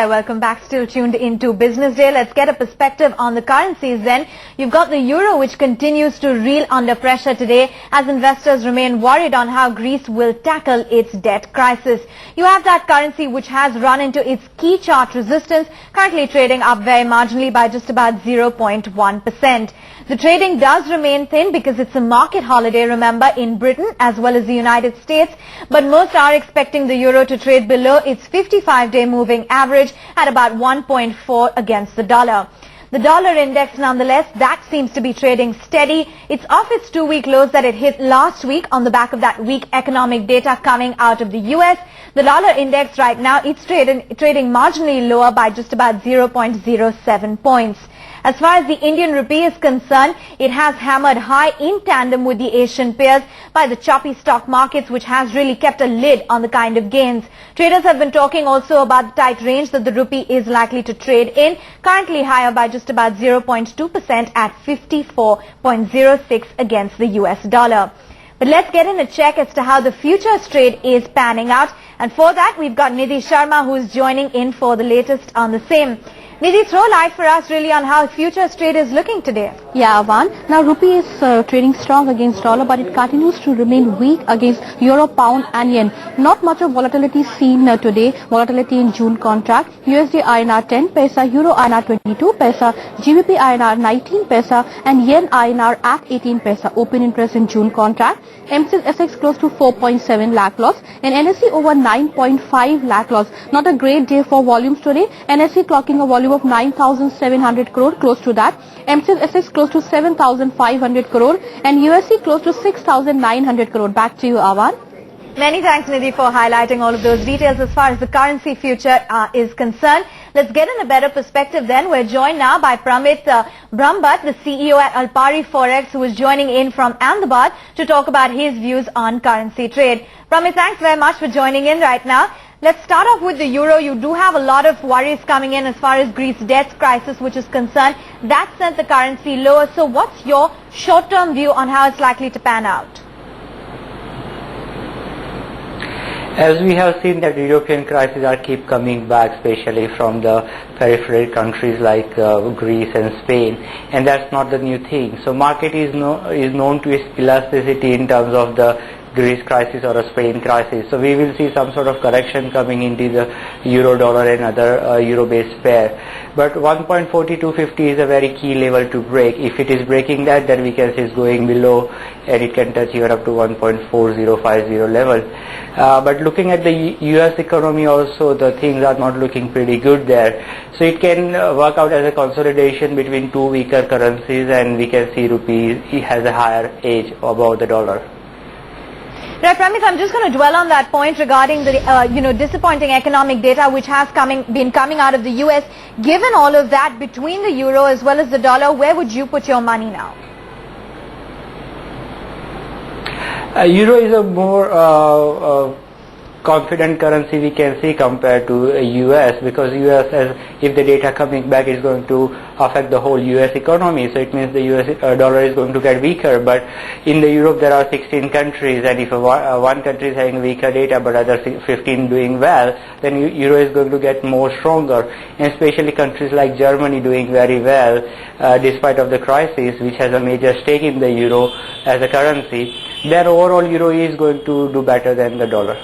there, welcome back. Still tuned into Business Day. Let's get a perspective on the currencies then. You've got the euro, which continues to reel under pressure today as investors remain worried on how Greece will tackle its debt crisis. You have that currency which has run into its key chart resistance, currently trading up very marginally by just about 0.1%. The trading does remain thin because it's a market holiday, remember, in Britain as well as the United States, but most are expecting the euro to trade below its 55-day moving average at about 1.4 against the dollar. The dollar index, nonetheless, that seems to be trading steady. It's off its 2-week lows that it hit last week on the back of that weak economic data coming out of the US. The dollar index right now, it's trading marginally lower by just about 0.07 points. As far as the Indian rupee is concerned, it has hammered high in tandem with the Asian peers by the choppy stock markets, which has really kept a lid on the kind of gains. Traders have been talking also about the tight range that the rupee is likely to trade in, currently higher by just about 0.2% at 54.06 against the US dollar. But let's get in a check as to how the futures trade is panning out. And for that, we've got Nidhi Sharma, who is joining in for the latest on the same. Nidhi, throw light for us really on how futures trade is looking today. Yeah, Avan. Now, rupee is trading strong against dollar, but it continues to remain weak against euro, pound and yen. Not much of volatility seen today. Volatility in June contract. USD INR 10 paisa, Euro INR 22 paisa, GBP INR 19 paisa and Yen INR at 18 paisa. Open interest in June contract. MCX SX close to 4.7 lakh loss and NSE over 9.5 lakh loss. Not a great day for volumes today. NSE clocking a volume of 9,700 crore, close to that. MCX SX close to 7,500 crore and USD close to 6,900 crore. Back to you, Avan. Many thanks, Nidhi, for highlighting all of those details as far as the currency future is concerned. Let's get in a better perspective then. We're joined now by Pramit Brahmbhatt, the CEO at Alpari Forex, who is joining in from Ahmedabad to talk about his views on currency trade. Pramit, thanks very much for joining in right now. Let's start off with the euro. You do have a lot of worries coming in as far as Greece's debt crisis which is concerned. That sent the currency lower. So what's your short-term view on how it's likely to pan out? As we have seen that European crises are keep coming back, especially from the peripheral countries like Greece and Spain, and that's not the new thing. So market is known to its elasticity in terms of the Greece crisis or a Spain crisis. So we will see some sort of correction coming into the euro dollar and other euro-based pair. But 1.4250 is a very key level to break. If it is breaking that, then we can see it's going below and it can touch even up to 1.4050 level. But looking at the US economy also, the things are not looking pretty good there. So it can work out as a consolidation between two weaker currencies, and we can see rupee has a higher edge above the dollar. Right, Pramit, I'm just going to dwell on that point regarding the disappointing economic data which has been coming out of the US. Given all of that, between the euro as well as the dollar, where would you put your money now? Euro is a more confident currency we can see compared to US, because US, as if the data coming back, is going to affect the whole US economy. So it means the US dollar is going to get weaker. But in the Europe there are 16 countries, and if one country is having weaker data but other 15 doing well, then euro is going to get more stronger. And especially countries like Germany doing very well despite of the crisis, which has a major stake in the euro as a currency, their overall euro is going to do better than the dollar.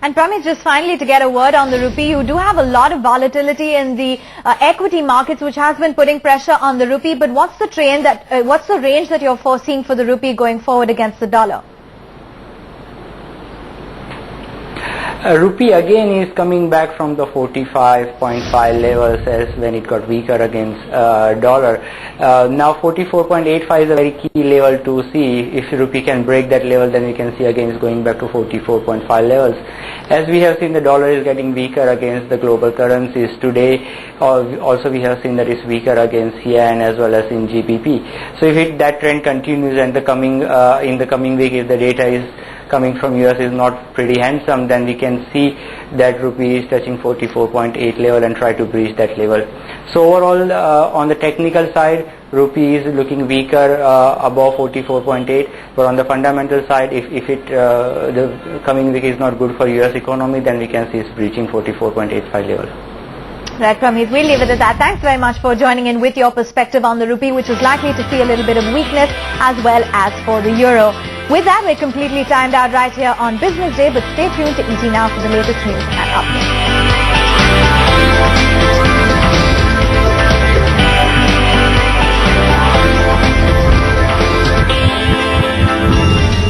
And Pramit, just finally to get a word on the rupee, you do have a lot of volatility in the equity markets which has been putting pressure on the rupee, but what's the range that you're foreseeing for the rupee going forward against the dollar? Rupee again is coming back from the 45.5 levels as when it got weaker against dollar. Now 44.85 is a very key level to see. If rupee can break that level, then we can see again it's going back to 44.5 levels. As we have seen, the dollar is getting weaker against the global currencies today. Also we have seen that it's weaker against yen as well as in GBP. So if that trend continues and in the coming week, if the data is coming from US is not pretty handsome, then we can see that rupee is touching 44.8 level and try to breach that level. So overall, on the technical side, rupee is looking weaker above 44.8, but on the fundamental side, if the coming week is not good for US economy, then we can see it's breaching 44.85 level. Right, Pramit, we'll leave it at that. Thanks very much for joining in with your perspective on the rupee, which is likely to see a little bit of weakness as well as for the euro. With that, we're completely timed out right here on Business Day, but stay tuned to ET Now for the latest news and updates.